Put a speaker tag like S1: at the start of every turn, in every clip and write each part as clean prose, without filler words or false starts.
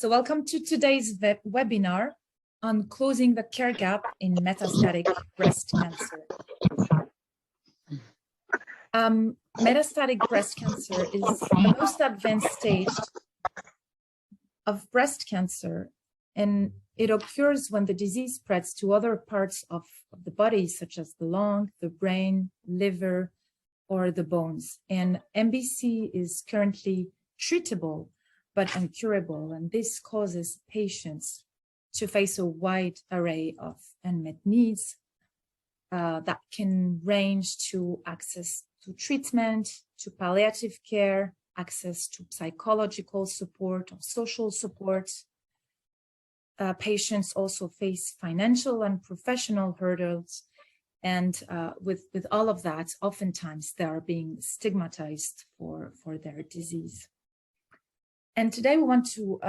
S1: So welcome to today's webinar on closing the care gap in metastatic breast cancer. Metastatic breast cancer is the most advanced stage of breast cancer, and it occurs when the disease spreads to other parts of the body, such as the lung, the brain, liver, or the bones. And MBC is currently treatable, but incurable, and this causes patients to face a wide array of unmet needs that can range to access to treatment, to palliative care, access to psychological support or social support. Patients also face financial and professional hurdles, and with all of that, oftentimes they are being stigmatized for their disease. And today we want to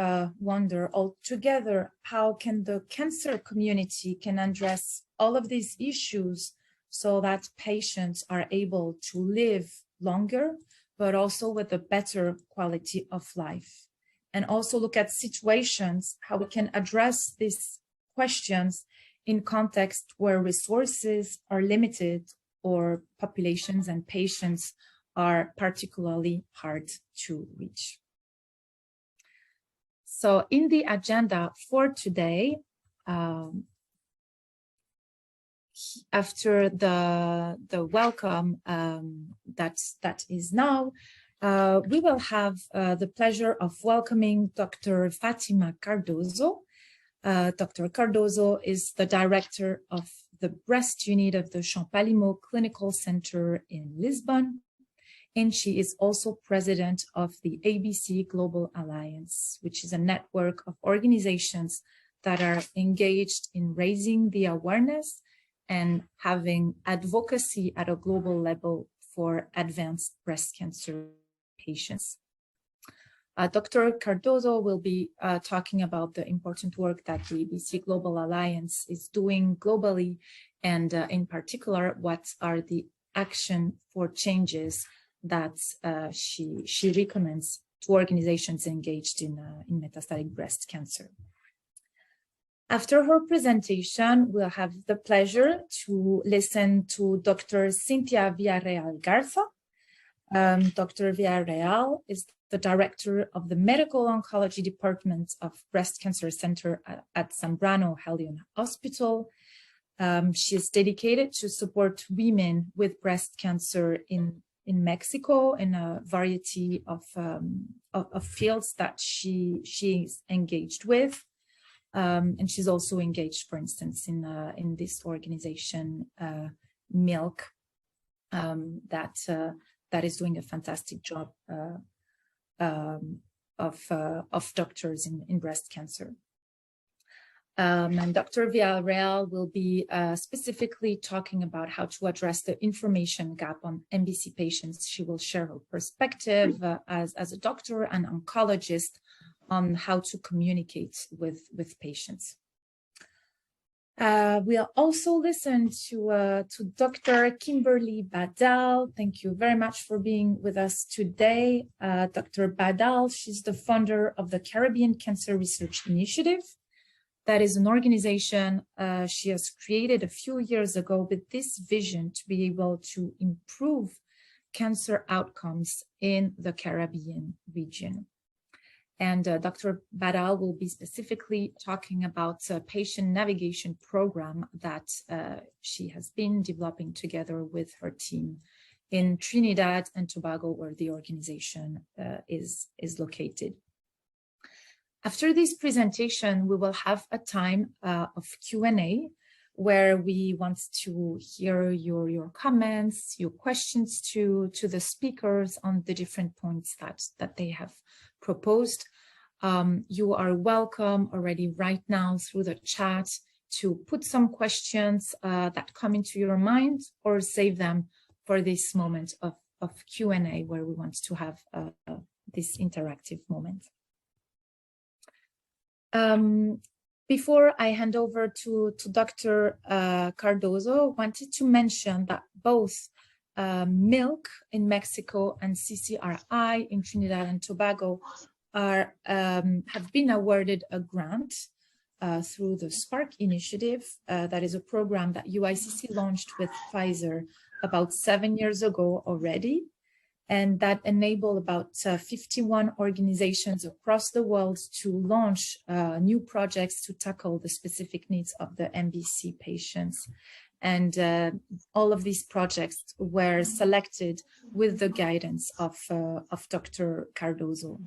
S1: wonder all together, how can the cancer community can address all of these issues so that patients are able to live longer, but also with a better quality of life. And also look at situations, how we can address these questions in context where resources are limited or populations and patients are particularly hard to reach. So in the agenda for today, after the welcome that is now, we will have the pleasure of welcoming Dr. Fatima Cardozo. Dr. Cardozo is the director of the breast unit of the Champalimaud Clinical Center in Lisbon, and she is also president of the ABC Global Alliance, which is a network of organizations that are engaged in raising the awareness and having advocacy at a global level for advanced breast cancer patients. Dr. Cardozo will be talking about the important work that the ABC Global Alliance is doing globally, and in particular, what are the action for changes that she recommends to organizations engaged in metastatic breast cancer. After her presentation, we'll have the pleasure to listen to Dr. Cynthia Villarreal Garza. Dr. Villarreal is the director of the Medical Oncology Department of Breast Cancer Center at Zambrano Helion Hospital. She is dedicated to support women with breast cancer in Mexico in a variety of fields that she is engaged with. And she's also engaged, for instance, in this organization, MILK, that is doing a fantastic job of doctors in breast cancer. And Dr. Villarreal will be specifically talking about how to address the information gap on MBC patients. She will share her perspective as a doctor and oncologist on how to communicate with patients. We'll also listen to Dr. Kimberly Badal. Thank you very much for being with us today. Dr. Badal, she's the founder of the Caribbean Cancer Research Initiative. That is an organization she has created a few years ago with this vision to be able to improve cancer outcomes in the Caribbean region. And Dr. Badal will be specifically talking about a patient navigation program that she has been developing together with her team in Trinidad and Tobago, where the organization is located. After this presentation, we will have a time of Q&A, where we want to hear your comments, your questions to the speakers on the different points that they have proposed. You are welcome already right now through the chat to put some questions that come into your mind, or save them for this moment of Q&A, where we want to have this interactive moment. Before I hand over to Dr. Cardozo, I wanted to mention that both MILK in Mexico and CCRI in Trinidad and Tobago have been awarded a grant through the SPARC initiative. That is a program that UICC launched with Pfizer about 7 years ago already, and that enabled about 51 organizations across the world to launch new projects to tackle the specific needs of the MBC patients. And all of these projects were selected with the guidance of Dr. Cardoso.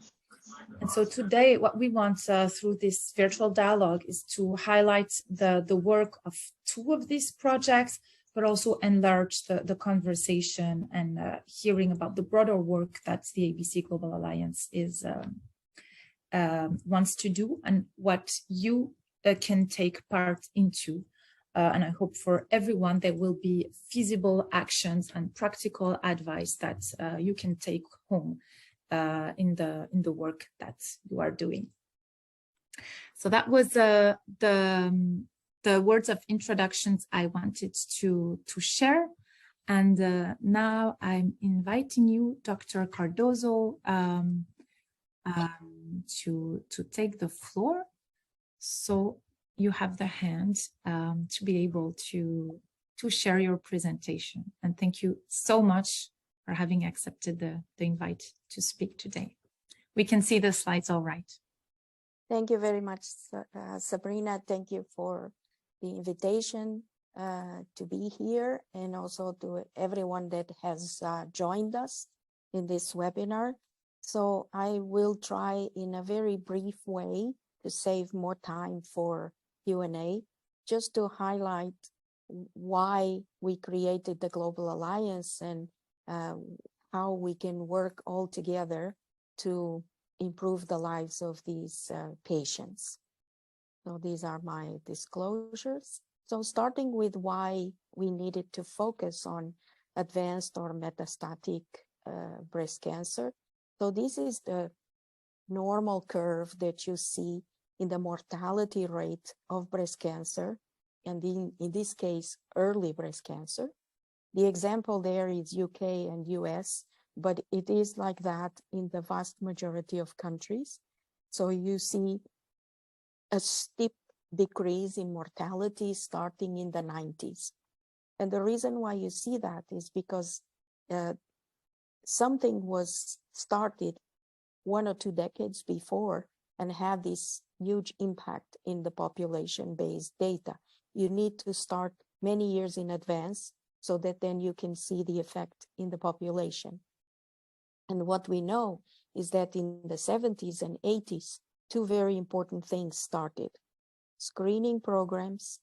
S1: And so today, what we want through this virtual dialogue is to highlight the work of 2 of these projects, but also enlarge the conversation and hearing about the broader work that the ABC Global Alliance is wants to do and what you can take part into. And I hope for everyone there will be feasible actions and practical advice that you can take home in the work that you are doing. So that was the words of introductions I wanted to share. And now I'm inviting you, Dr. Cardoso, to take the floor. So you have the hand to be able to share your presentation. And thank you so much for having accepted the invite to speak today. We can see the slides all right.
S2: Thank you very much, Sabrina. Thank you for the invitation to be here, and also to everyone that has joined us in this webinar. So I will try in a very brief way to save more time for Q&A, just to highlight why we created the Global Alliance and how we can work all together to improve the lives of these patients. So these are my disclosures. So starting with why we needed to focus on advanced or metastatic breast cancer. So this is the normal curve that you see in the mortality rate of breast cancer, and in this case, early breast cancer. The example there is UK and US, but it is like that in the vast majority of countries. So you see a steep decrease in mortality starting in the 90s. And the reason why you see that is because something was started 1 or 2 decades before and had this huge impact in the population-based data. You need to start many years in advance so that then you can see the effect in the population. And what we know is that in the 70s and 80s, 2 very important things started: screening programs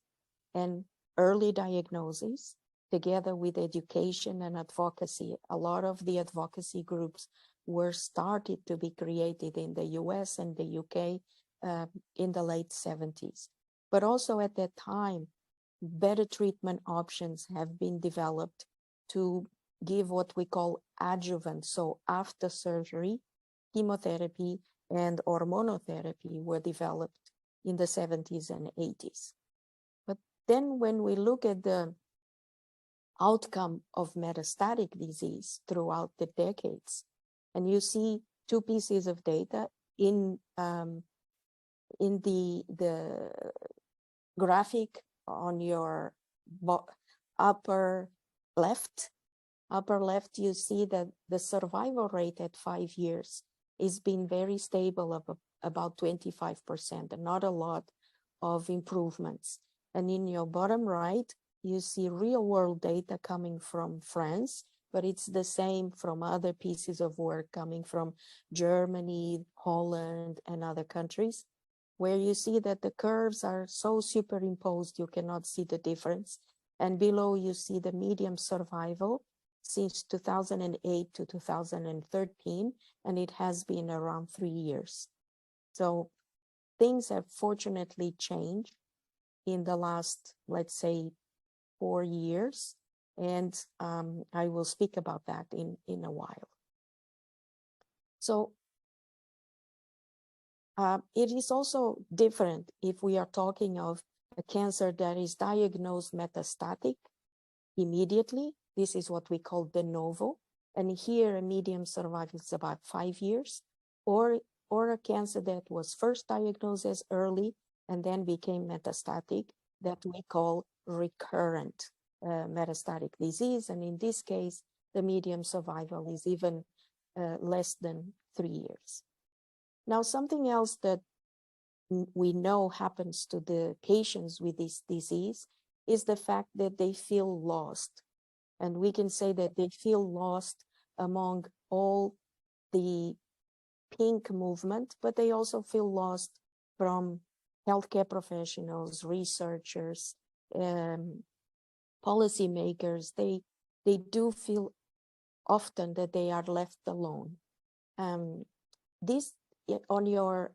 S2: and early diagnosis, together with education and advocacy. A lot of the advocacy groups were started to be created in the US and the UK in the late 70s. But also at that time, better treatment options have been developed to give what we call adjuvant. So after surgery, chemotherapy and hormonotherapy were developed in the 70s and 80s. But then when we look at the outcome of metastatic disease throughout the decades, and you see 2 pieces of data in the graphic on your upper left, you see that the survival rate at 5 years is been very stable of about 25%, and not a lot of improvements. And in your bottom right, you see real world data coming from France, but it's the same from other pieces of work coming from Germany, Holland, and other countries, where you see that the curves are so superimposed, you cannot see the difference. And below you see the median survival since 2008 to 2013, and it has been around 3 years. So things have fortunately changed in the last, let's say, 4 years. And I will speak about that in a while. So it is also different if we are talking of a cancer that is diagnosed metastatic immediately. This is what we call de novo. And here a median survival is about 5 years. Or or a cancer that was first diagnosed as early and then became metastatic, that we call recurrent metastatic disease. And in this case, the median survival is even less than 3 years. Now, something else that we know happens to the patients with this disease is the fact that they feel lost. And we can say that they feel lost among all the pink movement, but they also feel lost from healthcare professionals, researchers, policymakers. They do feel often that they are left alone. This on your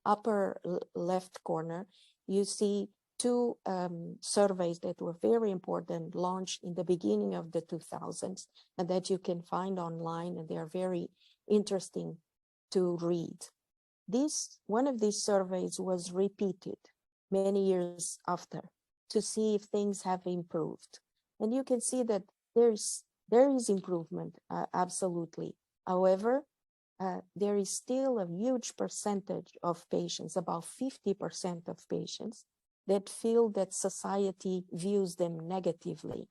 S2: upper left corner, you see two surveys that were very important, launched in the beginning of the 2000s, and that you can find online, and they are very interesting to read. One of these surveys was repeated many years after to see if things have improved. And you can see that there is improvement, absolutely. However, there is still a huge percentage of patients, about 50% of patients, that feel that society views them negatively,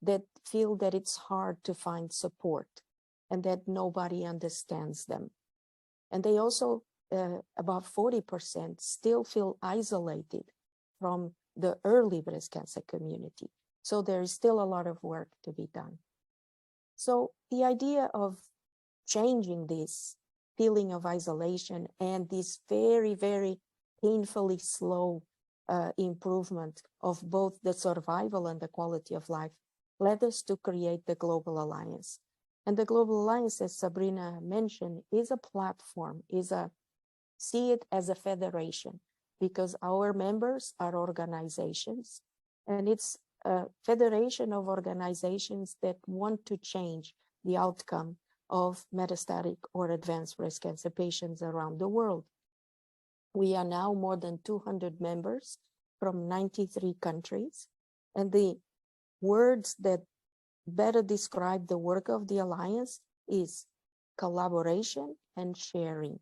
S2: that feel that it's hard to find support and that nobody understands them. And they also, about 40%, still feel isolated from the early breast cancer community. So there is still a lot of work to be done. So the idea of changing this feeling of isolation and this very, very painfully slow improvement of both the survival and the quality of life led us to create the Global Alliance. And the Global Alliance, as Sabrina mentioned, is a platform, see it as a federation, because our members are organizations, and it's a federation of organizations that want to change the outcome of metastatic or advanced breast cancer patients around the world. We are now more than 200 members from 93 countries, and the words that better describe the work of the Alliance is collaboration and sharing.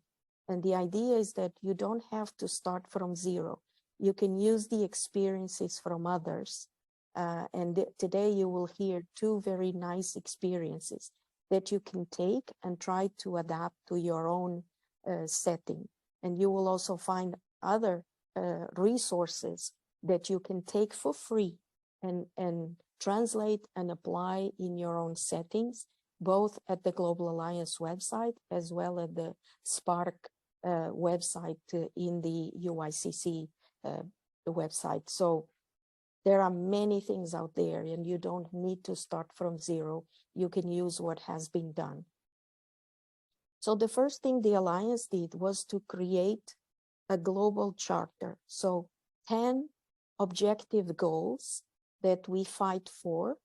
S2: And the idea is that you don't have to start from zero. You can use the experiences from others. And today you will hear two very nice experiences that you can take and try to adapt to your own setting. And you will also find other resources that you can take for free and translate and apply in your own settings, both at the Global Alliance website as well as the SPARC website in the UICC website. So there are many things out there, and you don't need to start from zero. You can use what has been done. So the first thing the Alliance did was to create a global charter. So 10 objective goals that we fight for.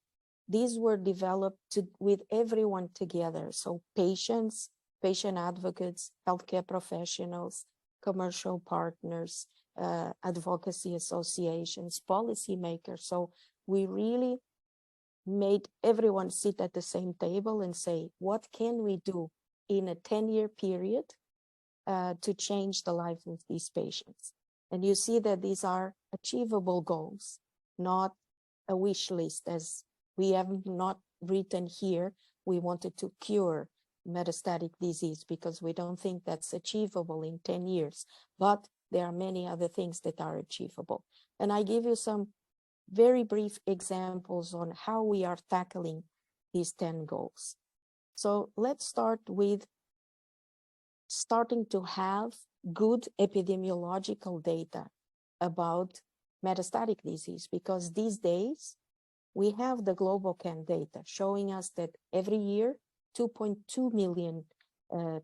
S2: These were developed with everyone together. So patients, patient advocates, healthcare professionals, commercial partners, advocacy associations, policymakers. So we really made everyone sit at the same table and say, what can we do in a 10-year period to change the lives of these patients? And you see that these are achievable goals, not a wish list, as we have not written here. We wanted to cure metastatic disease because we don't think that's achievable in 10 years, but there are many other things that are achievable. And I give you some very brief examples on how we are tackling these 10 goals. So let's start with starting to have good epidemiological data about metastatic disease, because these days we have the GlobalCan data showing us that every year 2.2 million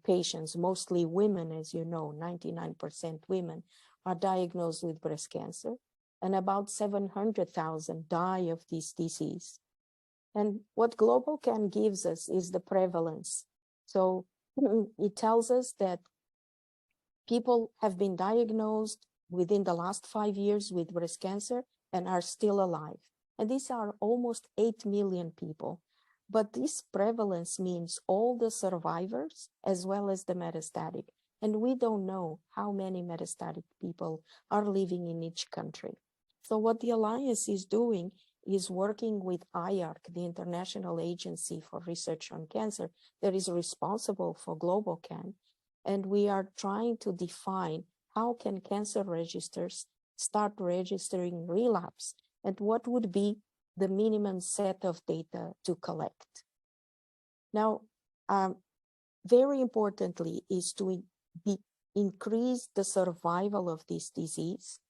S2: patients, mostly women, as you know, 99% women, are diagnosed with breast cancer, and about 700,000 die of this disease. And what GlobalCan gives us is the prevalence. So it tells us that people have been diagnosed within the last 5 years with breast cancer and are still alive. And these are almost 8 million people. But this prevalence means all the survivors as well as the metastatic. And we don't know how many metastatic people are living in each country. So what the Alliance is doing is working with IARC, the International Agency for Research on Cancer, that is responsible for global CAN. And we are trying to define how can cancer registers start registering relapse, and what would be the minimum set of data to collect. Now, very importantly is to increase the survival of this disease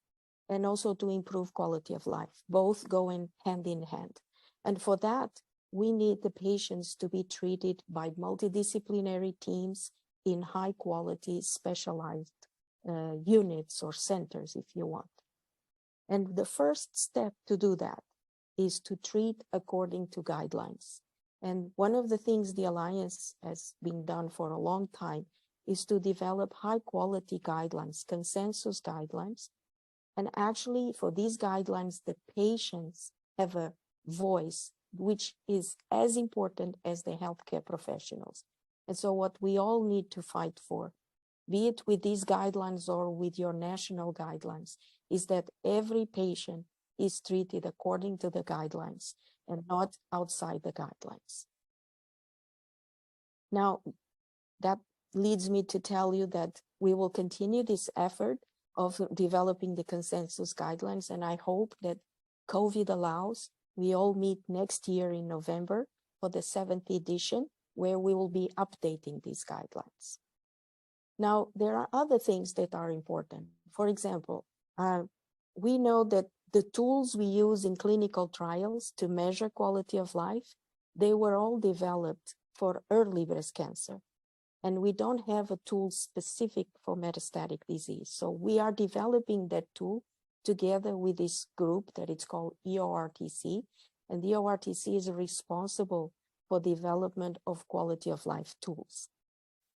S2: and also to improve quality of life, both going hand in hand. And for that, we need the patients to be treated by multidisciplinary teams in high quality specialized units or centers, if you want. And the first step to do that is to treat according to guidelines. And one of the things the Alliance has been done for a long time is to develop high quality guidelines, consensus guidelines. And actually for these guidelines, the patients have a voice, which is as important as the healthcare professionals. And so what we all need to fight for, be it with these guidelines or with your national guidelines, is that every patient is treated according to the guidelines and not outside the guidelines. Now, that leads me to tell you that we will continue this effort of developing the consensus guidelines, and I hope that COVID allows, we all meet next year in November for the 7th edition, where we will be updating these guidelines. Now, there are other things that are important. For example, we know that the tools we use in clinical trials to measure quality of life, they were all developed for early breast cancer. And we don't have a tool specific for metastatic disease. So we are developing that tool together with this group that it's called EORTC. And the EORTC is responsible for development of quality of life tools.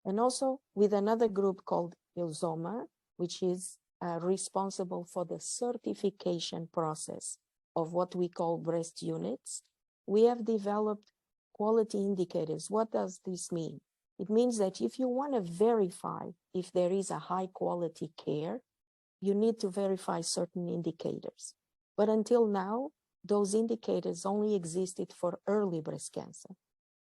S2: And also with another group called ILSOMA, which is responsible for the certification process of what we call breast units. We have developed quality indicators. What does this mean? It means that if you want to verify if there is a high quality care, you need to verify certain indicators. But until now, those indicators only existed for early breast cancer.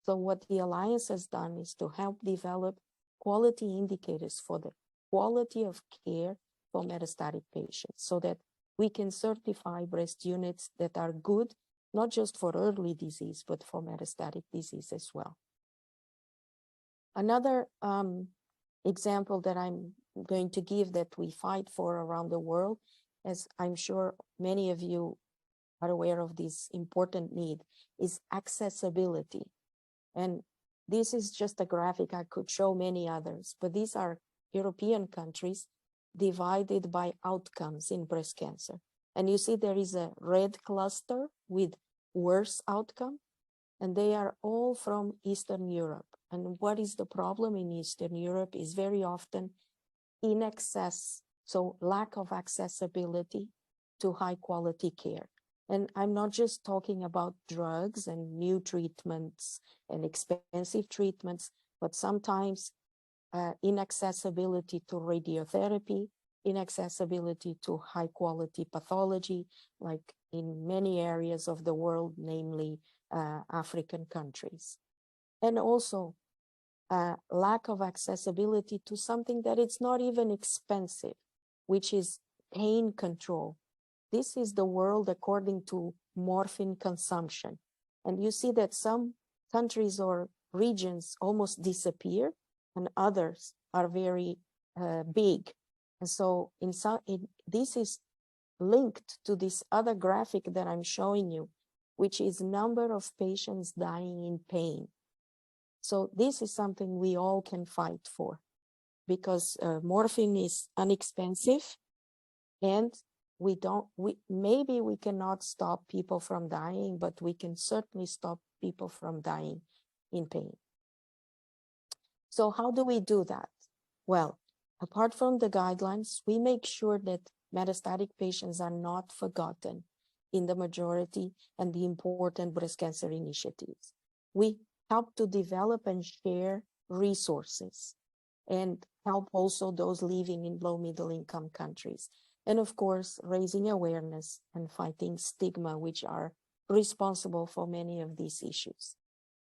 S2: So what the Alliance has done is to help develop quality indicators for the quality of care for metastatic patients, so that we can certify breast units that are good, not just for early disease, but for metastatic disease as well. Another example that I'm going to give that we fight for around the world, as I'm sure many of you are aware of this important need, is accessibility. And this is just a graphic. I could show many others, but these are European countries divided by outcomes in breast cancer. And you see there is a red cluster with worse outcome, and they are all from Eastern Europe. And what is the problem in Eastern Europe is very often inaccess, so lack of accessibility to high quality care. And I'm not just talking about drugs and new treatments and expensive treatments, but sometimes inaccessibility to radiotherapy, inaccessibility to high quality pathology, like in many areas of the world, namely African countries. And also lack of accessibility to something that it's not even expensive, which is pain control. This is the world according to morphine consumption. And you see that some countries or regions almost disappear and others are very big. And so this is linked to this other graphic that I'm showing you, which is number of patients dying in pain. So this is something we all can fight for, because morphine is inexpensive, and maybe we cannot stop people from dying, but we can certainly stop people from dying in pain. So how do we do that? Well, apart from the guidelines, we make sure that metastatic patients are not forgotten in the majority and the important breast cancer initiatives. we help to develop and share resources and help also those living in low middle income countries. And of course, raising awareness and fighting stigma, which are responsible for many of these issues.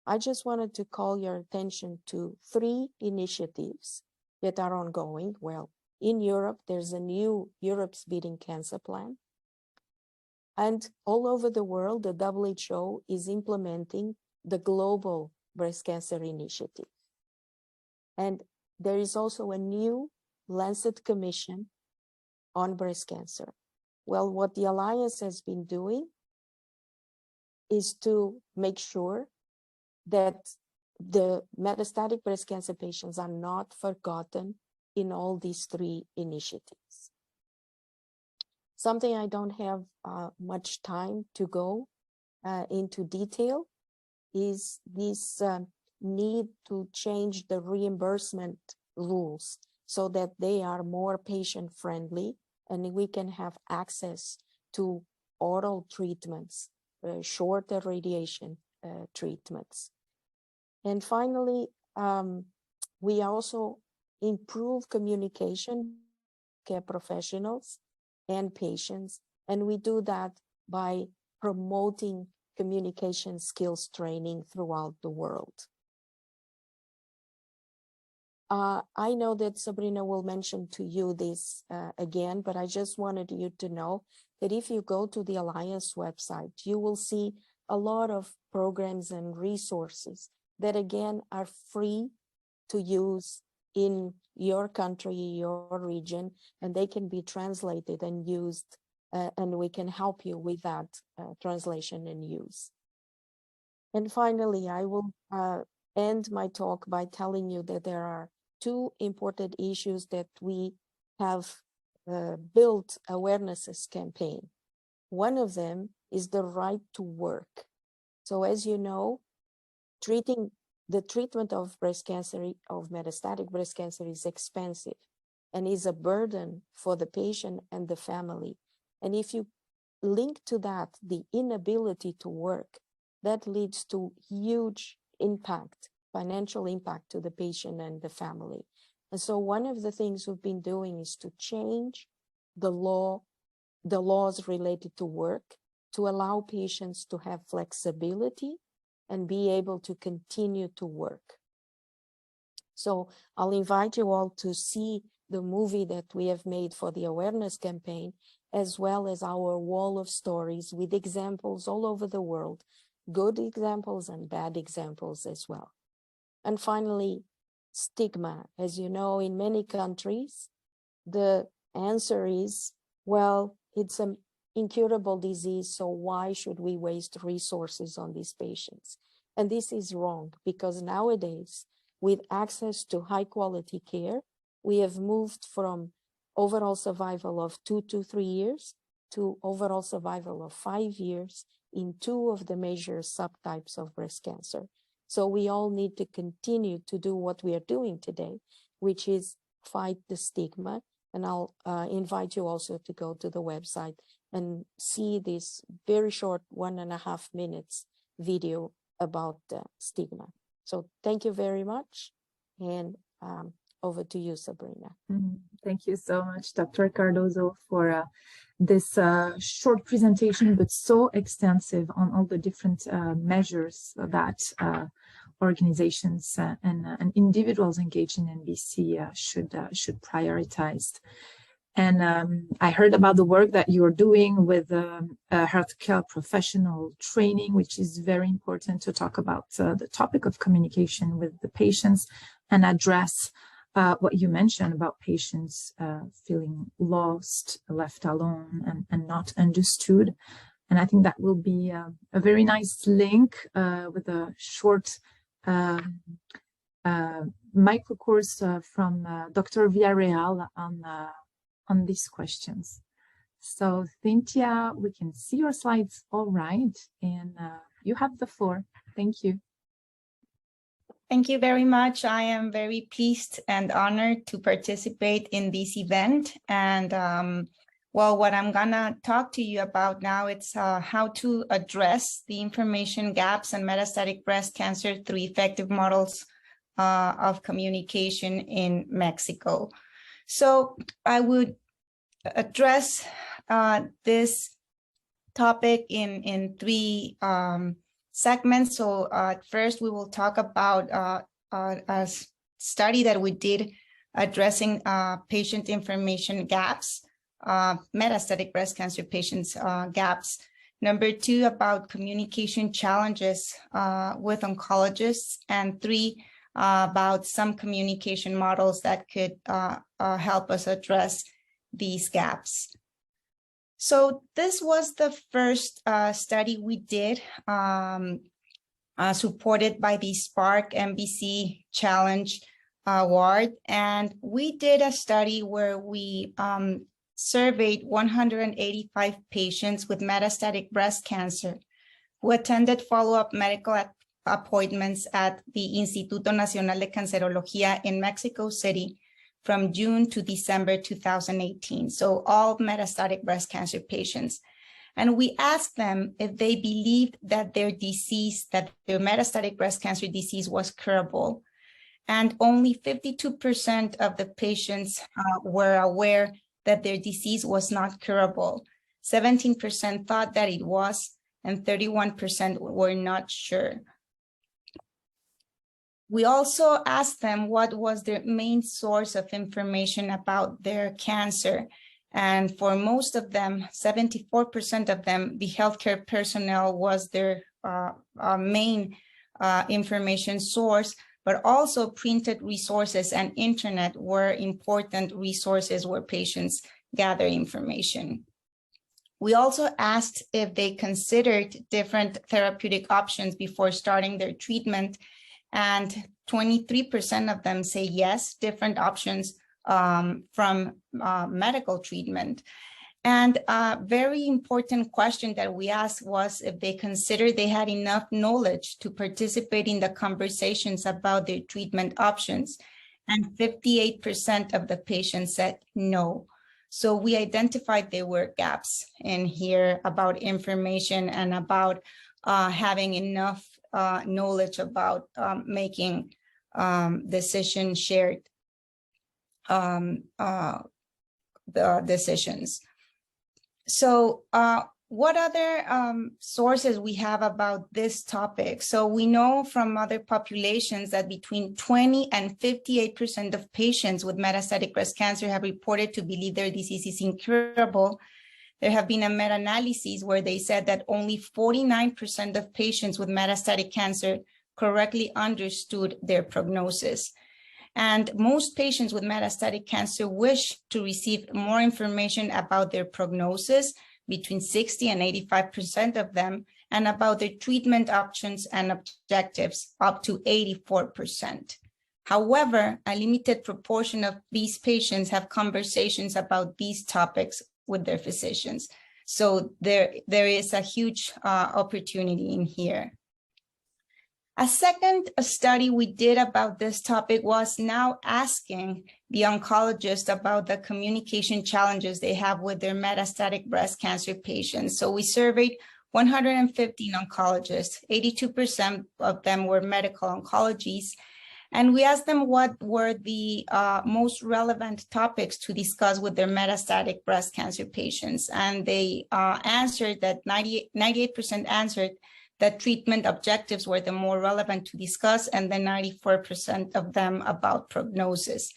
S2: I just wanted to call your attention to 3 initiatives that are ongoing. Well, in Europe, there's a new Europe's Beating Cancer Plan. And all over the world, the WHO is implementing the Global Breast Cancer Initiative. And there is also a new Lancet Commission on breast cancer. Well, what the Alliance has been doing is to make sure that the metastatic breast cancer patients are not forgotten in all these 3 initiatives. Something I don't have much time to go into detail is this need to change the reimbursement rules so that they are more patient-friendly and we can have access to oral treatments, shorter radiation treatments. And finally, we also improve communication with care professionals and patients, and we do that by promoting communication skills training throughout the world. I know that Sabrina will mention to you this again, but I just wanted you to know that if you go to the Alliance website, you will see a lot of programs and resources that again are free to use in your country, your region, and they can be translated and used, and we can help you with that translation and use. And finally, I will end my talk by telling you that there are 2 important issues that we have built awarenesses campaign. One of them is the right to work. So as you know, the treatment of breast cancer, of metastatic breast cancer, is expensive and is a burden for the patient and the family. And if you link to that the inability to work, that leads to huge impact, financial impact to the patient and the family. And so one of the things we've been doing is to change the laws related to work to allow patients to have flexibility and be able to continue to work. So I'll invite you all to see the movie that we have made for the awareness campaign, as well as our wall of stories with examples all over the world, good examples and bad examples as well. And finally, stigma. As you know, in many countries, the answer is, well, it's an incurable disease, so why should we waste resources on these patients? And this is wrong, because nowadays, with access to high quality care, we have moved from overall survival of 2 to 3 years to overall survival of 5 years in 2 of the major subtypes of breast cancer. So we all need to continue to do what we are doing today, which is fight the stigma. And I'll invite you also to go to the website and see this very short 1.5 minutes video about stigma. So thank you very much. And over to you, Sabrina.
S1: Thank you so much, Dr. Cardozo, for this short presentation, but so extensive on all the different measures that organizations and individuals engaged in MBC should prioritize. And I heard about the work that you're doing with healthcare professional training, which is very important to talk about the topic of communication with the patients and address what you mentioned about patients feeling lost, left alone, and not understood. And I think that will be a very nice link with a short micro course from Dr. Villarreal on these questions. So Cynthia, we can see your slides all right, and you have the floor. Thank you.
S3: Thank you very much. I am very pleased and honored to participate in this event. And Well, what I'm gonna talk to you about now, it's how to address the information gaps in metastatic breast cancer through effective models of communication in Mexico. So I would address this topic in three segments. So first, we will talk about a study that we did addressing patient information gaps, metastatic breast cancer patients gaps. Number two, about communication challenges with oncologists. And three, about some communication models that could help us address these gaps. So this was the first study we did, supported by the SPARC MBC Challenge Award. And we did a study where we surveyed 185 patients with metastatic breast cancer who attended follow-up medical appointments at the Instituto Nacional de Cancerología in Mexico City from June to December 2018. So all metastatic breast cancer patients. And we asked them if they believed that their disease, that their metastatic breast cancer disease was curable. And only 52% of the patients were aware that their disease was not curable. 17% thought that it was, and 31% were not sure. We also asked them what was their main source of information about their cancer. And for most of them, 74% of them, the healthcare personnel was their main information source, but also printed resources and internet were important resources where patients gather information. We also asked if they considered different therapeutic options before starting their treatment, and 23% of them say yes, different options from medical treatment. And a very important question that we asked was if they considered they had enough knowledge to participate in the conversations about their treatment options. And 58% of the patients said no. So we identified there were gaps in here about information and about having enough knowledge about making decision shared the decisions. So what other sources we have about this topic? So we know from other populations that between 20 and 58% of patients with metastatic breast cancer have reported to believe their disease is incurable. There have been a meta-analysis where they said that only 49% of patients with metastatic cancer correctly understood their prognosis. And most patients with metastatic cancer wish to receive more information about their prognosis, between 60 and 85% of them, and about their treatment options and objectives, up to 84%. However, a limited proportion of these patients have conversations about these topics with their physicians. So there is a huge opportunity in here. A second study we did about this topic was now asking the oncologist about the communication challenges they have with their metastatic breast cancer patients. So we surveyed 115 oncologists, 82% of them were medical oncologists, and we asked them what were the most relevant topics to discuss with their metastatic breast cancer patients. And they answered that 98% answered that treatment objectives were the more relevant to discuss, and then 94% of them about prognosis.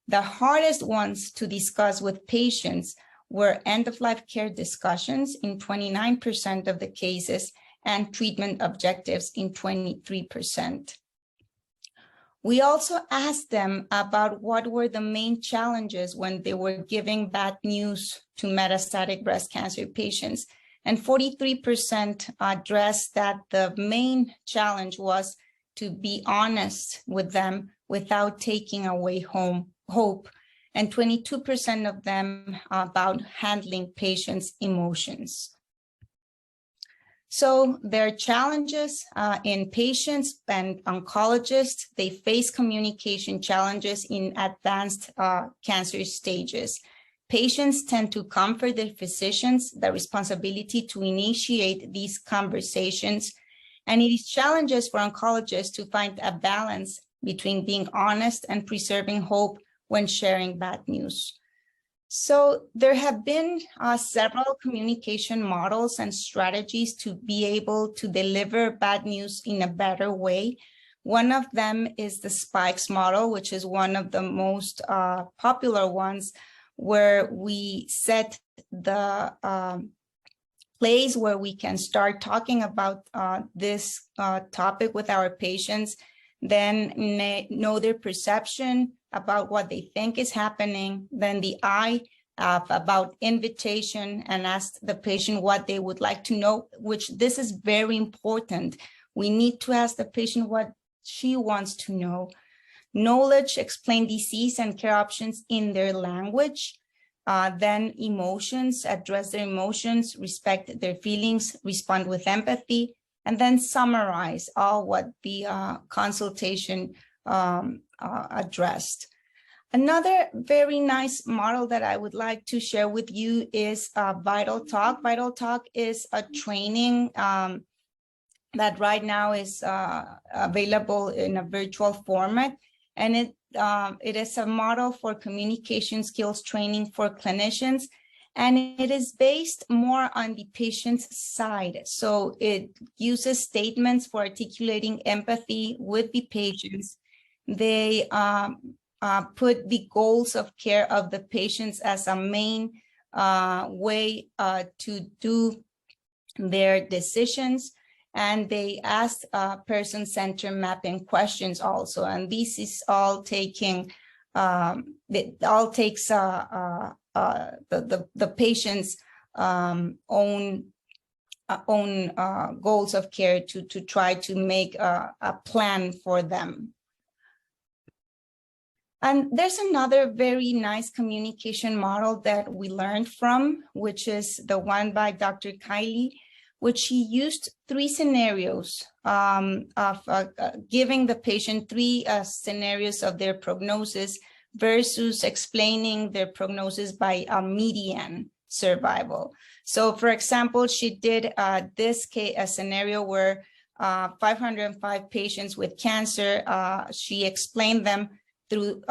S3: The hardest ones to discuss with patients were end-of-life care discussions in 29% of the cases and treatment objectives in 23%. We also asked them about what were the main challenges when they were giving bad news to metastatic breast cancer patients. And 43% addressed that the main challenge was to be honest with them without taking away hope. And 22% of them about handling patients' emotions. So there are challenges in patients and oncologists. They face communication challenges in advanced cancer stages. patients tend to comfort their physicians the responsibility to initiate these conversations, and it is challenges for oncologists to find a balance between being honest and preserving hope when sharing bad news. So there have been several communication models and strategies to be able to deliver bad news in a better way. One of them is the SPARC model, which is one of the most popular ones, where we set the place where we can start talking about this topic with our patients, then know their perception about what they think is happening, then the I about invitation, and ask the patient what they would like to know, which this is very important. We need to ask the patient what she wants to know. Knowledge, explain disease and care options in their language. Then emotions, address their emotions, respect their feelings, respond with empathy, and then summarize all what the consultation addressed. Another very nice model that I would like to share with you is Vital Talk. Vital Talk is a training that right now is available in a virtual format, and it is a model for communication skills training for clinicians, and it is based more on the patient's side. So it uses statements for articulating empathy with the patients. They put the goals of care of the patients as a main way to do their decisions. And they asked person-centered mapping questions also. And this is all taking, it all takes the patient's own goals of care to try to make a plan for them. And there's another very nice communication model that we learned from, which is the one by Dr. Kylie, which she used 3 scenarios of giving the patient 3 scenarios of their prognosis versus explaining their prognosis by a median survival. So for example, she did this case, a scenario where 505 patients with cancer, she explained them through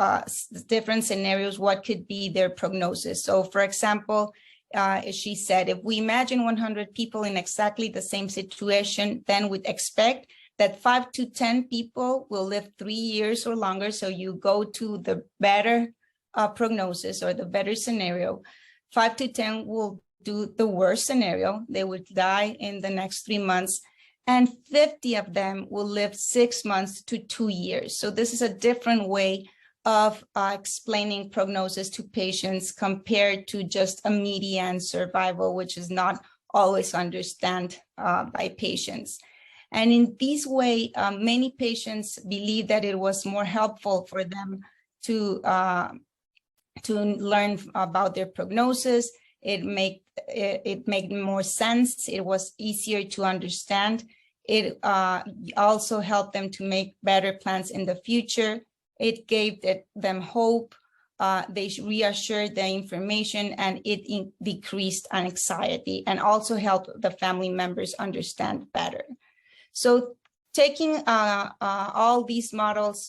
S3: different scenarios what could be their prognosis. So for example, she said, if we imagine 100 people in exactly the same situation, then we'd expect that 5 to 10 people will live 3 years or longer. So you go to the better prognosis or the better scenario. 5 to 10 will do the worst scenario. They would die in the next 3 months. And 50 of them will live 6 months to 2 years. So this is a different way of explaining prognosis to patients compared to just a median survival, which is not always understood by patients. And in this way, many patients believe that it was more helpful for them to learn about their prognosis. It made more sense. It was easier to understand. It also helped them to make better plans in the future. It gave them hope. They reassured the information, and it decreased anxiety and also helped the family members understand better. So taking all these models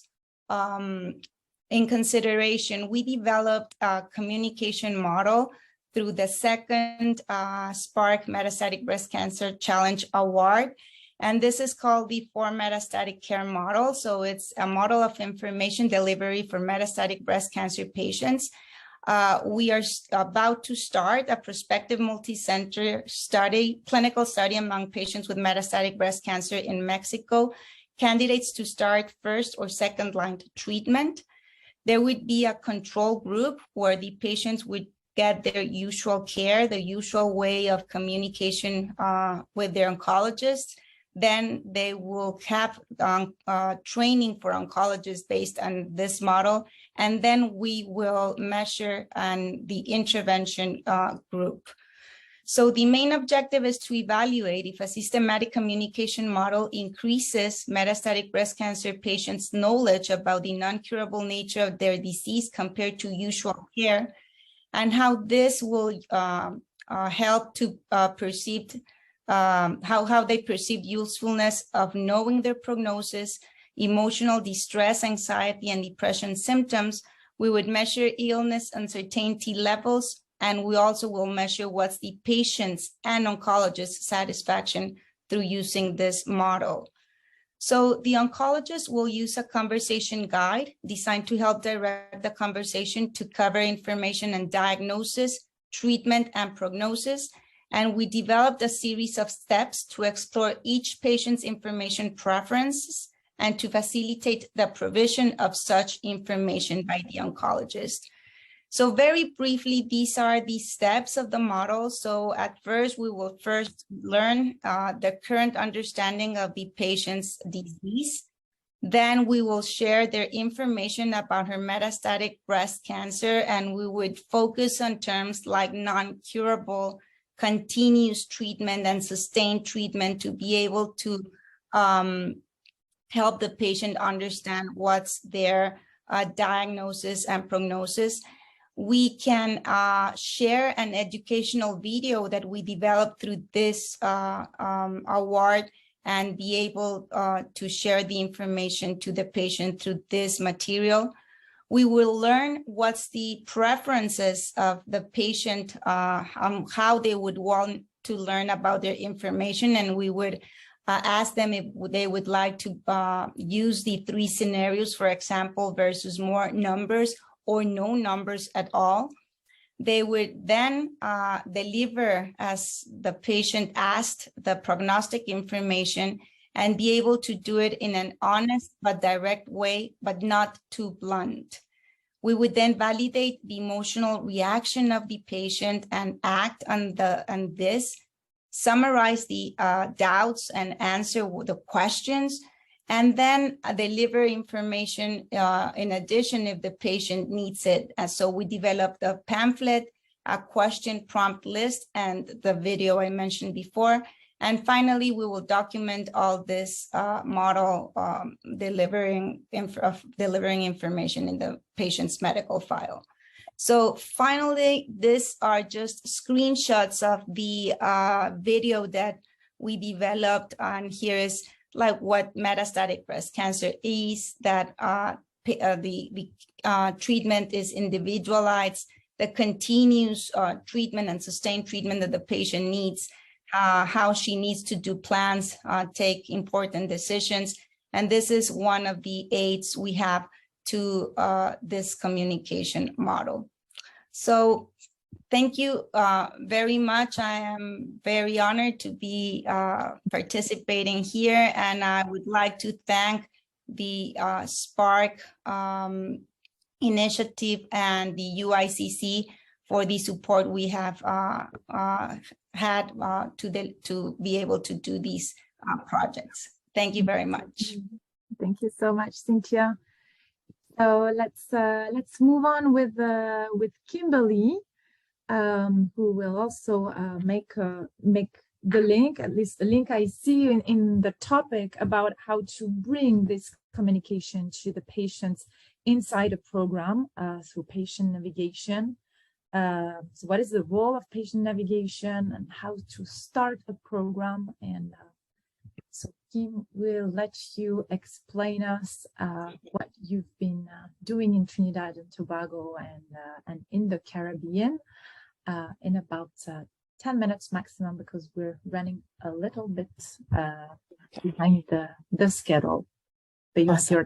S3: in consideration, we developed a communication model through the second SPARC Metastatic Breast Cancer Challenge Award. And this is called the 4 Metastatic Care Model. So it's a model of information delivery for metastatic breast cancer patients. We are about to start a prospective multi-center study, clinical study among patients with metastatic breast cancer in Mexico, candidates to start first or second line treatment. There would be a control group where the patients would get their usual care, the usual way of communication with their oncologist. Then they will have training for oncologists based on this model. And then we will measure the intervention group. So the main objective is to evaluate if a systematic communication model increases metastatic breast cancer patients' knowledge about the non-curable nature of their disease compared to usual care, and how this will help to perceive how they perceive usefulness of knowing their prognosis, emotional distress, anxiety, and depression symptoms. We would measure illness uncertainty levels, and we also will measure what's the patient's and oncologist's satisfaction through using this model. So the oncologist will use a conversation guide designed to help direct the conversation to cover information and diagnosis, treatment, and prognosis. And we developed a series of steps to explore each patient's information preferences and to facilitate the provision of such information by the oncologist. So very briefly, these are the steps of the model. So at first, we will first learn the current understanding of the patient's disease. Then we will share their information about her metastatic breast cancer, and we would focus on terms like non-curable, continuous treatment, and sustained treatment to be able to help the patient understand what's their diagnosis and prognosis. We can share an educational video that we developed through this award and be able to share the information to the patient through this material. We will learn what's the preferences of the patient, how they would want to learn about their information, and we would ask them if they would like to use the 3 scenarios, for example, versus more numbers or no numbers at all. They would then deliver, as the patient asked, the prognostic information and be able to do it in an honest but direct way, but not too blunt. We would then validate the emotional reaction of the patient and act on this, summarize the doubts and answer the questions, and then deliver information in addition if the patient needs it. And so we developed a pamphlet, a question prompt list, and the video I mentioned before. And finally, we will document all this model delivering information in the patient's medical file. So finally, these are just screenshots of the video that we developed, and here is like what metastatic breast cancer is, that the treatment is individualized, the continuous treatment and sustained treatment that the patient needs, how she needs to do plans, take important decisions. And this is one of the aids we have to this communication model. So thank you very much. I am very honored to be participating here, and I would like to thank the SPARC initiative and the UICC for the support we have had to be able to do these projects. Thank you very much.
S1: Thank you so much, Cynthia. So let's move on with Kimberly, who will also make the link, at least the link I see in the topic about how to bring this communication to the patients inside a program through patient navigation. So what is the role of patient navigation and how to start a program? And so Kim will let you explain us what you've been doing in Trinidad and Tobago and in the Caribbean in about 10 minutes maximum, because we're running a little bit behind the schedule. But you'll see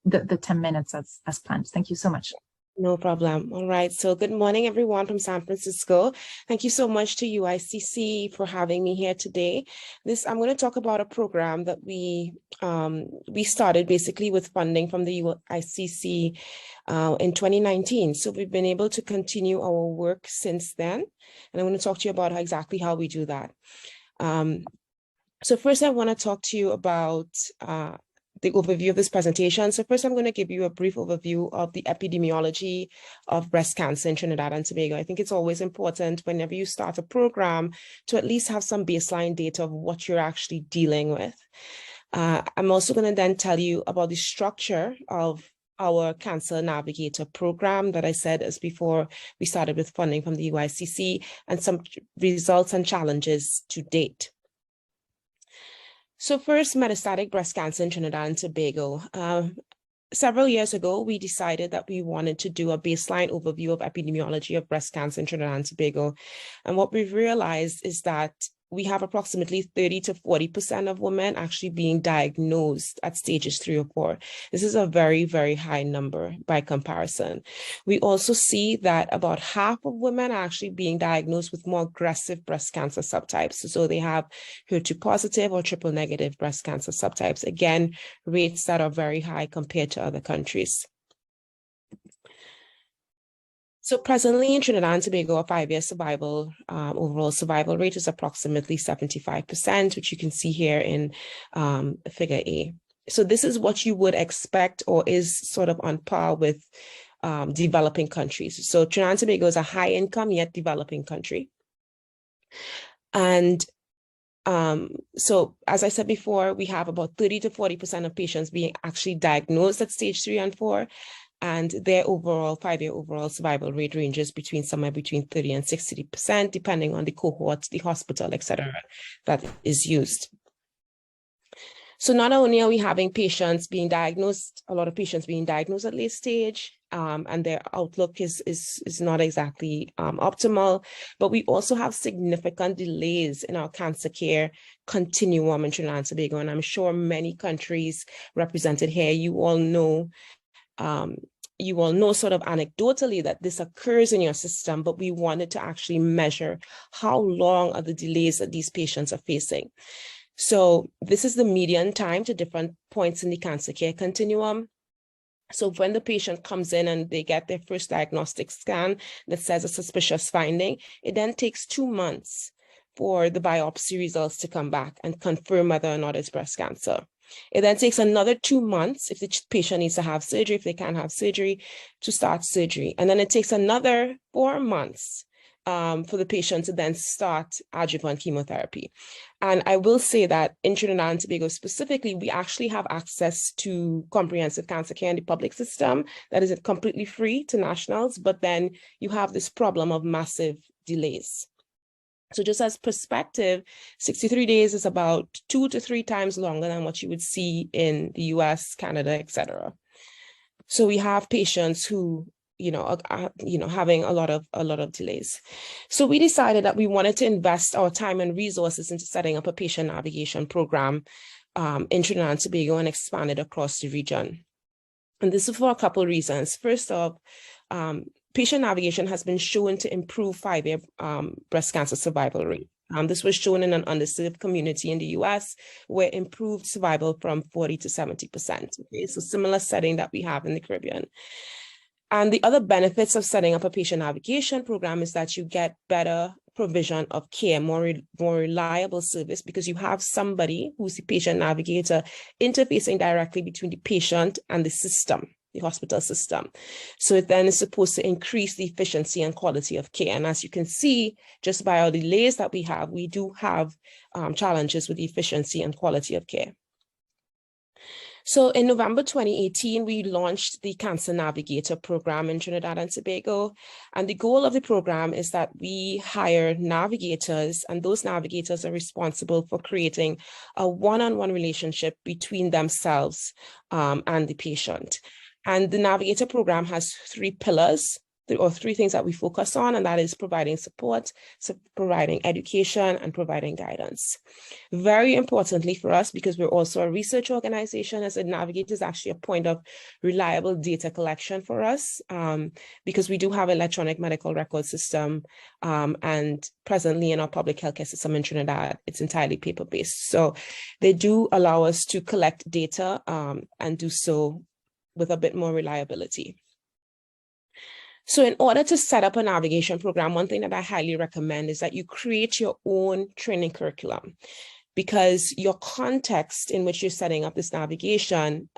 S1: the 10 minutes as planned. Thank you so much.
S4: No problem. All right. So good morning, everyone from San Francisco. Thank you so much to UICC for having me here today. I'm going to talk about a program that we started basically with funding from the UICC in 2019. So we've been able to continue our work since then. And I'm going to talk to you about exactly how we do that. So first, I want to talk to you about the overview of this presentation. So first, I'm going to give you a brief overview of the epidemiology of breast cancer in Trinidad and Tobago. I think it's always important whenever you start a program to at least have some baseline data of what you're actually dealing with. I'm also going to then tell you about the structure of our Cancer Navigator program that I said as before we started with funding from the UICC, and some results and challenges to date. So first, metastatic breast cancer in Trinidad and Tobago. Several years ago, we decided that we wanted to do a baseline overview of epidemiology of breast cancer in Trinidad and Tobago. And what we've realized is that we have approximately 30 to 40% of women actually being diagnosed at stages 3 or 4. This is a very, very high number by comparison. We also see that about half of women are actually being diagnosed with more aggressive breast cancer subtypes. So they have HER2 positive or triple negative breast cancer subtypes. Again, rates that are very high compared to other countries. So presently in Trinidad and Tobago, a 5-year survival, overall survival rate is approximately 75%, which you can see here in figure A. So this is what you would expect, or is sort of on par with developing countries. So Trinidad and Tobago is a high income yet developing country. And so as I said before, we have about 30 to 40% of patients being actually diagnosed at stage 3 and 4. And their overall 5-year overall survival rate ranges somewhere between 30 and 60%, depending on the cohort, the hospital, etc., that is used. So not only are we having patients being diagnosed, a lot of patients being diagnosed at late stage, and their outlook is not exactly optimal, but we also have significant delays in our cancer care continuum in Trinidad and Tobago. And I'm sure many countries represented here, you all know sort of anecdotally that this occurs in your system, but we wanted to actually measure how long are the delays that these patients are facing. So this is the median time to different points in the cancer care continuum. So when the patient comes in and they get their first diagnostic scan that says a suspicious finding, it then takes 2 months for the biopsy results to come back and confirm whether or not it's breast cancer. It then takes another 2 months if the patient needs to have surgery, if they can't have surgery, to start surgery. And then it takes another 4 months for the patient to then start adjuvant chemotherapy. And I will say that in Trinidad and Tobago specifically, we actually have access to comprehensive cancer care in the public system that is completely free to nationals, but then you have this problem of massive delays. So just as perspective, 63 days is about 2 to 3 times longer than what you would see in the US, Canada, etc. So we have patients who, are having a lot of delays. So we decided that we wanted to invest our time and resources into setting up a patient navigation program in Trinidad and Tobago and expand it across the region. And this is for a couple of reasons. First off, patient navigation has been shown to improve 5-year breast cancer survival rate. This was shown in an underserved community in the US, where improved survival from 40 to 70%. Okay, so similar setting that we have in the Caribbean. And the other benefits of setting up a patient navigation program is that you get better provision of care, more reliable service, because you have somebody who's the patient navigator interfacing directly between the patient and the system, the hospital system. So it then is supposed to increase the efficiency and quality of care. And as you can see, just by our delays that we do have challenges with the efficiency and quality of care. So in November 2018, we launched the Cancer Navigator Program in Trinidad and Tobago. And the goal of the program is that we hire navigators, and those navigators are responsible for creating a one-on-one relationship between themselves and the patient. And the Navigator Program has 3 pillars, or 3 things that we focus on, and that is providing support, providing education, and providing guidance. Very importantly for us, because we're also a research organization, as a navigator is actually a point of reliable data collection for us, because we do have electronic medical record system, and presently in our public healthcare system in Trinidad, it's entirely paper-based. So they do allow us to collect data and do so with a bit more reliability. So in order to set up a navigation program, one thing that I highly recommend is that you create your own training curriculum. because your context in which you're setting up this navigation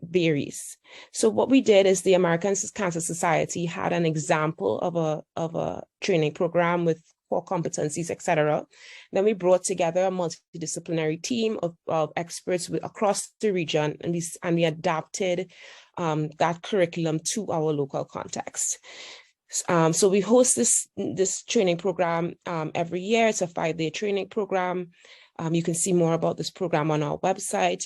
S4: varies. So what we did is the American Cancer Society had an example of a training program with core competencies, etc. Then we brought together a multidisciplinary team of experts across the region, and we adapted that curriculum to our local context. So we host this training program every year. It's a 5-day training program. You can see more about this program on our website.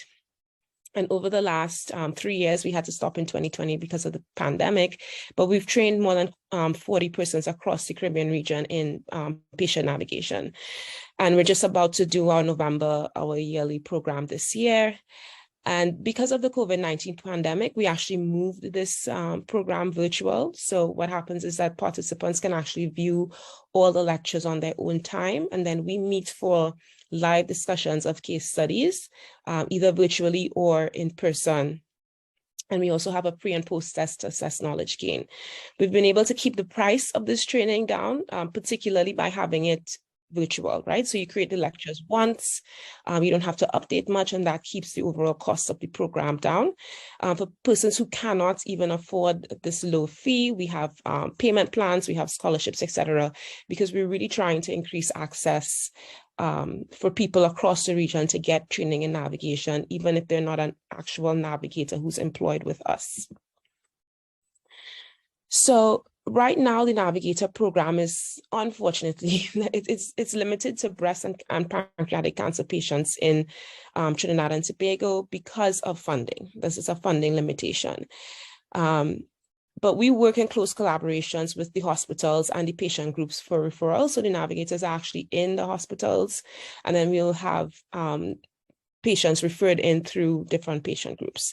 S4: And over the last 3 years, we had to stop in 2020 because of the pandemic, but we've trained more than 40 persons across the Caribbean region in patient navigation. And we're just about to do our yearly program this year. And because of the COVID-19 pandemic, we actually moved this program virtual. So what happens is that participants can actually view all the lectures on their own time. And then we meet for live discussions of case studies, either virtually or in person. And we also have a pre and post test to assess knowledge gain. We've been able to keep the price of this training down, particularly by having it virtual, right? So you create the lectures once, you don't have to update much, and that keeps the overall cost of the program down. For persons who cannot even afford this low fee, we have payment plans, we have scholarships, etc., because we're really trying to increase access for people across the region to get training in navigation, even if they're not an actual navigator who's employed with us. So right now, the Navigator program is, unfortunately, it's limited to breast and pancreatic cancer patients in Trinidad and Tobago because of funding. This is a funding limitation. But we work in close collaborations with the hospitals and the patient groups for referral. So the navigators are actually in the hospitals, and then we'll have patients referred in through different patient groups.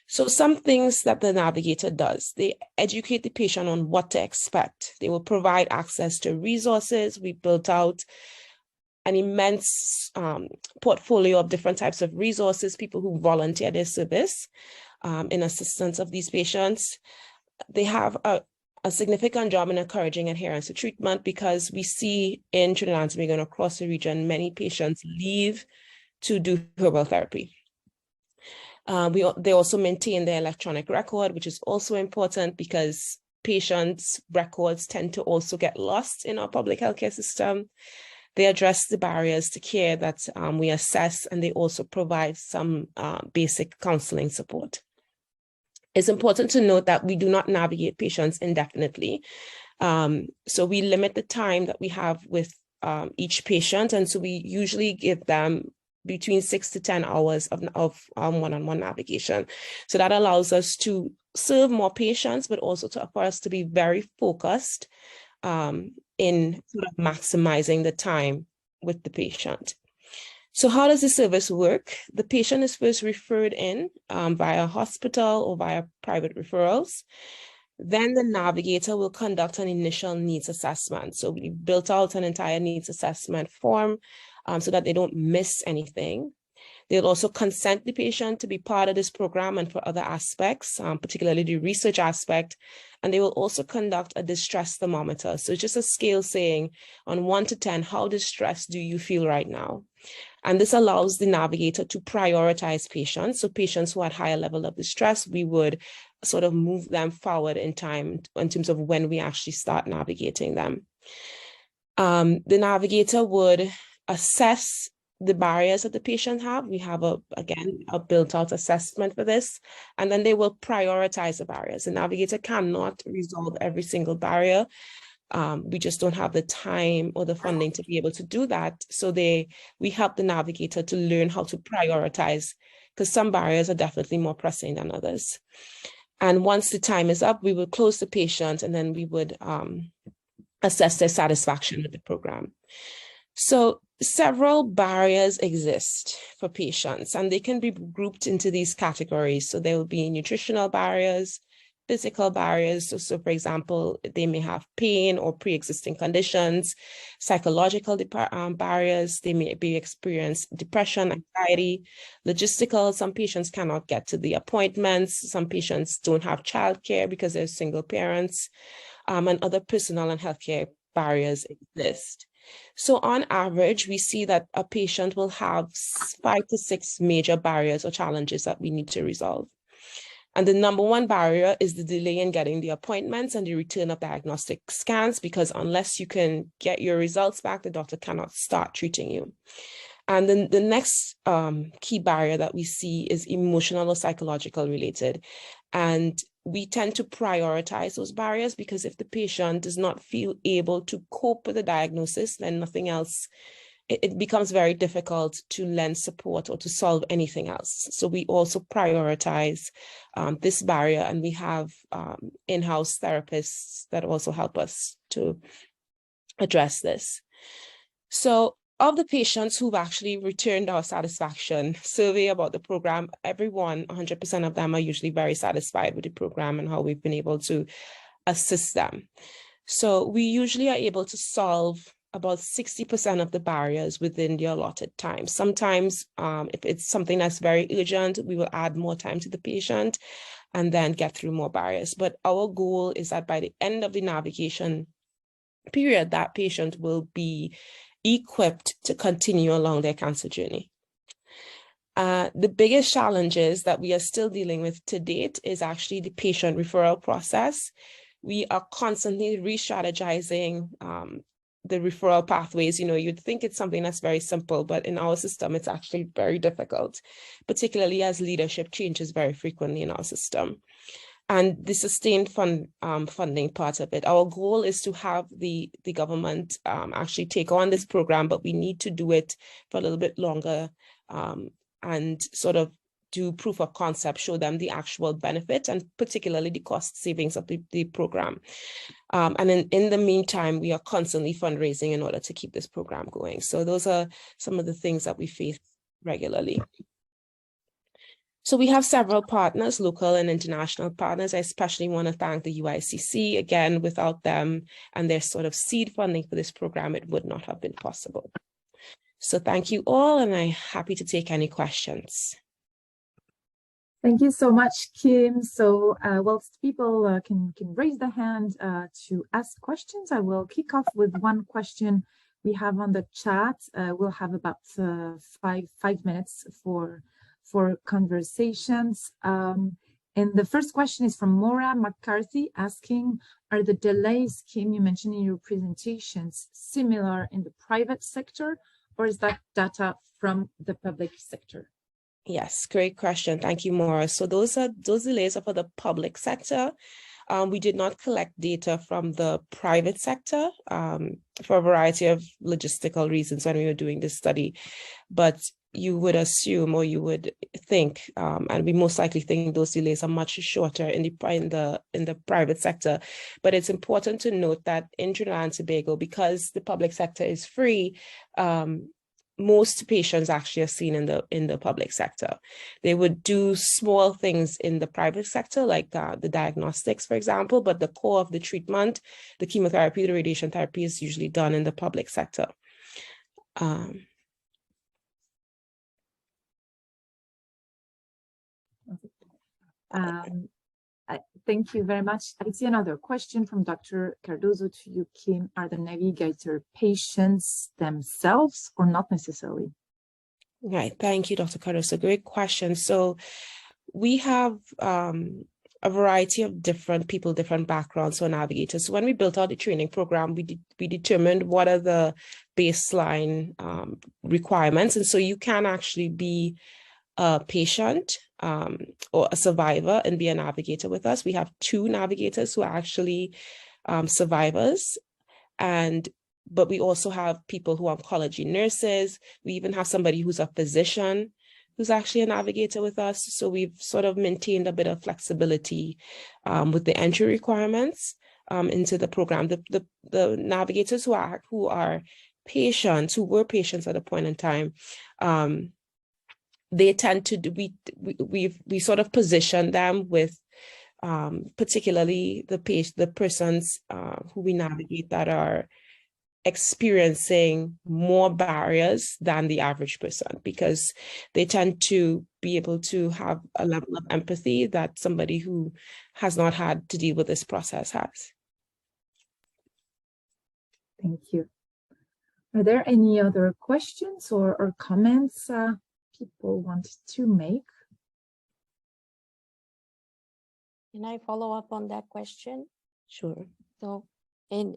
S4: So some things that the Navigator does, they educate the patient on what to expect. They will provide access to resources. We built out an immense portfolio of different types of resources, people who volunteer their service in assistance of these patients. They have a significant job in encouraging adherence to treatment, because we see in Trinidad and Tobago and across the region, many patients leave to do herbal therapy. They also maintain their electronic record, which is also important because patients' records tend to also get lost in our public healthcare system. They address the barriers to care that we assess, and they also provide some basic counseling support. It's important to note that we do not navigate patients indefinitely. So we limit the time that we have with each patient, and so we usually give them between 6 to 10 hours of one-on-one navigation. So that allows us to serve more patients, but also for us to be very focused in sort of maximizing the time with the patient. So how does the service work? The patient is first referred in via hospital or via private referrals. Then the navigator will conduct an initial needs assessment. So we built out an entire needs assessment form so that they don't miss anything. They'll also consent the patient to be part of this program and for other aspects, particularly the research aspect. And they will also conduct a distress thermometer. So just a scale saying on 1 to 10, how distressed do you feel right now? And this allows the navigator to prioritize patients. So patients who had higher level of distress, we would sort of move them forward in time in terms of when we actually start navigating them. The navigator would assess the barriers that the patient have. We have, again, a built-out assessment for this, and then they will prioritize the barriers. The navigator cannot resolve every single barrier. We just don't have the time or the funding to be able to do that. So we help the navigator to learn how to prioritize, because some barriers are definitely more pressing than others. And once the time is up, we will close the patient, and then we would assess their satisfaction with the program. So several barriers exist for patients, and they can be grouped into these categories. So there will be nutritional barriers, physical barriers. So for example, they may have pain or pre-existing conditions, psychological barriers. They may experience depression, anxiety, logistical. Some patients cannot get to the appointments. Some patients don't have childcare because they're single parents, and other personal and healthcare barriers exist. So on average, we see that a patient will have 5 to 6 major barriers or challenges that we need to resolve. And the number one barrier is the delay in getting the appointments and the return of diagnostic scans, because unless you can get your results back, the doctor cannot start treating you. And then the next key barrier that we see is emotional or psychological related. And we tend to prioritize those barriers because if the patient does not feel able to cope with the diagnosis, then nothing else, it becomes very difficult to lend support or to solve anything else. So we also prioritize this barrier, and we have in-house therapists that also help us to address this. So of the patients who've actually returned our satisfaction survey about the program, everyone, 100% of them are usually very satisfied with the program and how we've been able to assist them. So we usually are able to solve about 60% of the barriers within the allotted time. Sometimes if it's something that's very urgent, we will add more time to the patient and then get through more barriers. But our goal is that by the end of the navigation period, that patient will be equipped to continue along their cancer journey. The biggest challenges that we are still dealing with to date is actually the patient referral process. We are constantly re-strategizing the referral pathways. You know, you'd think it's something that's very simple, but in our system, it's actually very difficult, particularly as leadership changes very frequently in our system. And the sustained funding part of it. Our goal is to have the government actually take on this program, but we need to do it for a little bit longer and sort of do proof of concept, show them the actual benefit and particularly the cost savings of the program. And in the meantime, we are constantly fundraising in order to keep this program going. So those are some of the things that we face regularly. So we have several partners, local and international partners. I especially want to thank the UICC. Again, without them and their sort of seed funding for this program, it would not have been possible. So thank you all, and I'm happy to take any questions.
S1: Thank you so much, Kim. So whilst people can raise their hand to ask questions, I will kick off with one question we have on the chat. We'll have about five minutes for conversations. And the first question is from Maura McCarthy asking, are the delays, Kim, you mentioned in your presentations, similar in the private sector, or is that data from the public sector?
S4: Yes, great question. Thank you, Maura. So those delays are for the public sector. We did not collect data from the private sector for a variety of logistical reasons when we were doing this study. But you would assume, or you would think, and we most likely think those delays are much shorter in the private sector. But it's important to note that in Trinidad and Tobago, because the public sector is free, most patients actually are seen in the public sector. They would do small things in the private sector, like the diagnostics, for example, but the core of the treatment, the chemotherapy, the radiation therapy, is usually done in the public sector.
S1: Thank you very much. I see another question from Dr. Cardozo to you, Kim. Are the Navigator patients themselves or not necessarily?
S4: Right. Thank you, Dr. Cardozo. Great question. So we have a variety of different people, different backgrounds for navigators. So when we built out the training program, we determined what are the baseline requirements. And so you can actually be a patient or a survivor and be a navigator with us. We have 2 navigators who are actually survivors, but we also have people who are oncology nurses. We even have somebody who's a physician who's actually a navigator with us. So we've sort of maintained a bit of flexibility with the entry requirements into the program. The navigators who are patients, who were patients at a point in time, they tend to we sort of position them with particularly the persons who we navigate that are experiencing more barriers than the average person, because they tend to be able to have a level of empathy that somebody who has not had to deal with this process has.
S1: Thank you. Are there any other questions or comments people want to make?
S2: Can I follow up on that question?
S4: Sure.
S2: So, and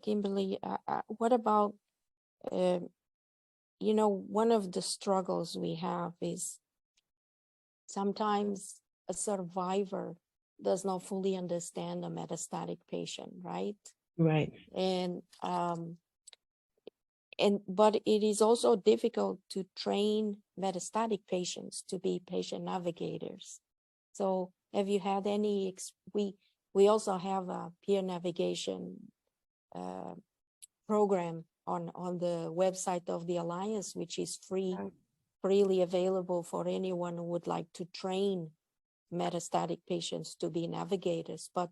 S2: Kimberly, what about, you know, one of the struggles we have is sometimes a survivor does not fully understand a metastatic patient, right?
S4: Right.
S2: But it is also difficult to train metastatic patients to be patient navigators. So have you had any, we also have a peer navigation program on the website of the Alliance, which is freely available for anyone who would like to train metastatic patients to be navigators. But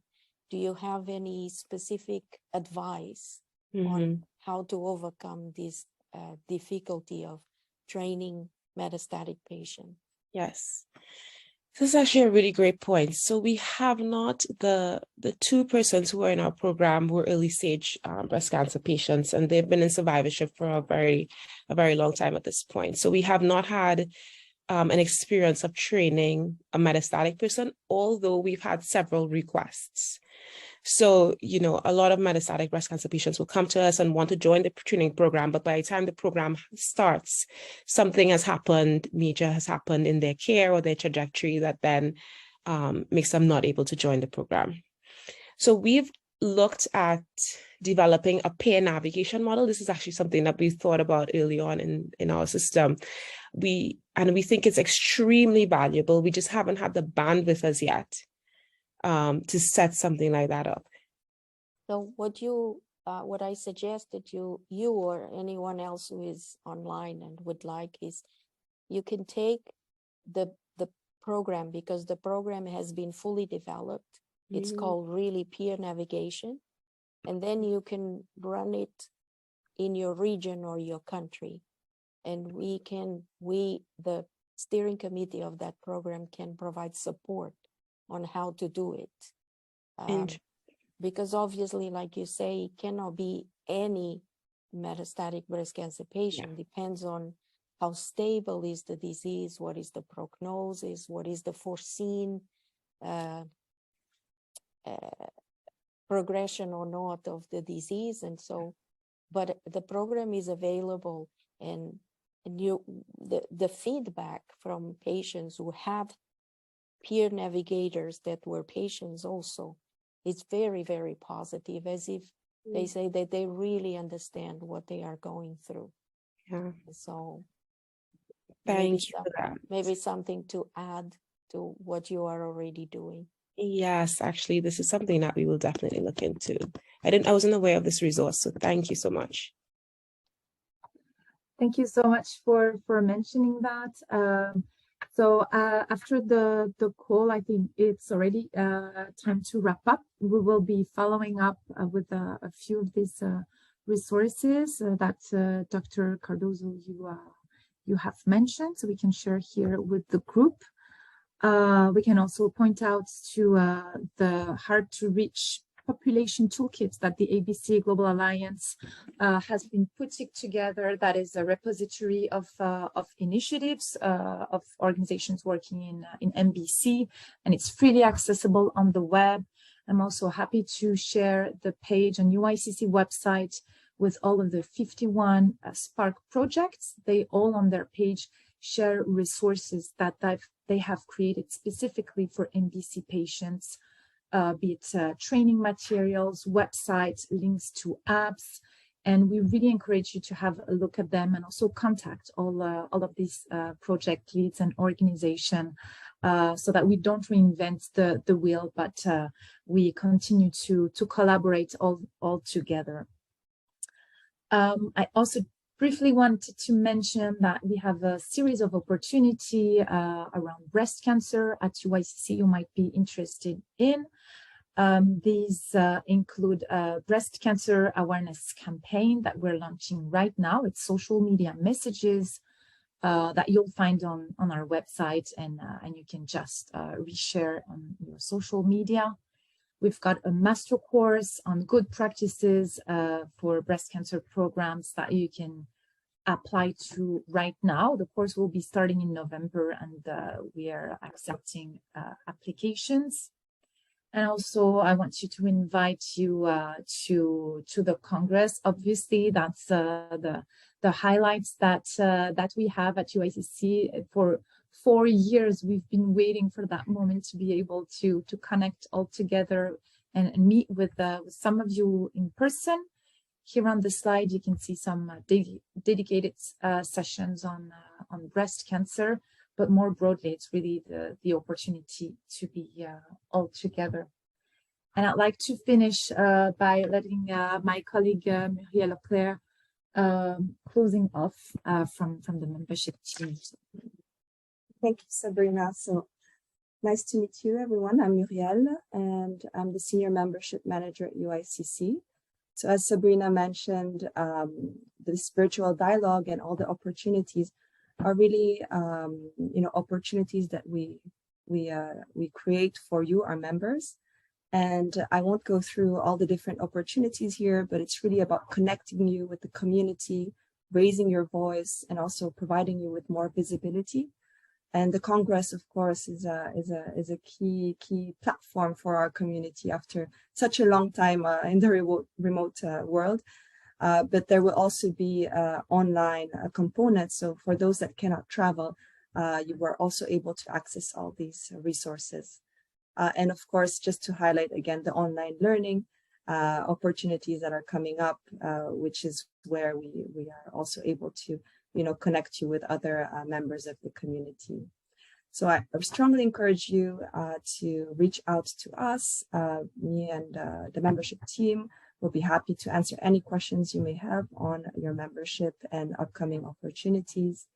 S2: do you have any specific advice on how to overcome this difficulty of training metastatic patients?
S4: Yes. This is actually a really great point. So we have not the two persons who are in our program who are early stage breast cancer patients, and they've been in survivorship for a very long time at this point. So we have not had an experience of training a metastatic person, although we've had several requests. So, you know, a lot of metastatic breast cancer patients will come to us and want to join the training program, but by the time the program starts, something has happened, major has happened in their care or their trajectory that then makes them not able to join the program. So we've looked at developing a peer navigation model. This is actually something that we thought about early on in our system. We think it's extremely valuable. We just haven't had the bandwidth as yet to set something like that up.
S2: So what I suggest that you or anyone else who is online and would like is you can take the program, because the program has been fully developed. It's called really peer navigation. And then you can run it in your region or your country. And the steering committee of that program can provide support on how to do it. Because obviously, like you say, it cannot be any metastatic breast cancer patient. Depends on how stable is the disease, what is the prognosis, what is the foreseen progression or not of the disease. And so, but the program is available, and the feedback from patients who have peer navigators that were patients also, it's very, very positive, as if they say that they really understand what they are going through.
S4: Yeah.
S2: So
S4: Thank you for that.
S2: Maybe something to add to what you are already doing.
S4: Yes, actually, this is something that we will definitely look into. I wasn't aware of this resource, so thank you so much.
S1: Thank you so much for mentioning that. So after the call, I think it's already time to wrap up. We will be following up with a few of these resources that Dr. Cardozo you have mentioned, so we can share here with the group. We can also point out to the hard-to-reach population toolkits that the ABC Global Alliance has been putting together. That is a repository of initiatives of organizations working in MBC, and it's freely accessible on the web. I'm also happy to share the page on UICC website with all of the 51 SPARC projects. They all on their page share resources that they have created specifically for MBC patients, be it training materials, websites, links to apps. And we really encourage you to have a look at them and also contact all of these project leads and organization so that we don't reinvent the wheel, but we continue to collaborate all together. I also briefly wanted to mention that we have a series of opportunity around breast cancer at UICC you might be interested in. These include a breast cancer awareness campaign that we're launching right now. It's social media messages that you'll find on our website, and you can just reshare on your social media. We've got a master course on good practices for breast cancer programs that you can apply to right now. The course will be starting in November, and we are accepting applications. And also, I want you to invite you to the Congress. Obviously, that's the highlights that we have at UICC. For 4 years, we've been waiting for that moment to be able to connect all together and meet with some of you in person. Here on the slide, you can see some dedicated sessions on breast cancer, but more broadly, it's really the opportunity to be all together. And I'd like to finish by letting my colleague Muriel Leclaire closing off from the membership team.
S5: Thank you, Sabrina. So nice to meet you, everyone. I'm Muriel, and I'm the Senior Membership Manager at UICC. So as Sabrina mentioned, the spiritual dialogue and all the opportunities are really, opportunities that we create for you, our members. And I won't go through all the different opportunities here, but it's really about connecting you with the community, raising your voice, and also providing you with more visibility. And the Congress, of course, is a key platform for our community after such a long time in the remote world. But there will also be online components. So for those that cannot travel, you were also able to access all these resources. And of course, just to highlight again the online learning opportunities that are coming up, which is where we are also able to connect you with other members of the community. So I strongly encourage you to reach out to us. Me and the membership team will be happy to answer any questions you may have on your membership and upcoming opportunities.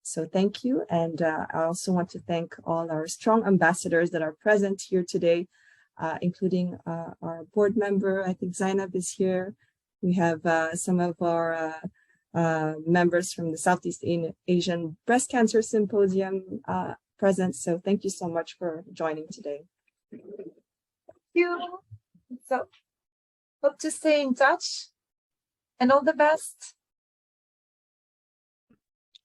S5: So thank you. And I also want to thank all our strong ambassadors that are present here today, including our board member. I think Zainab is here. We have some of our members from the Southeast Asian Breast Cancer Symposium present. So thank you so much for joining today.
S1: Thank you. So hope to stay in touch and all the best.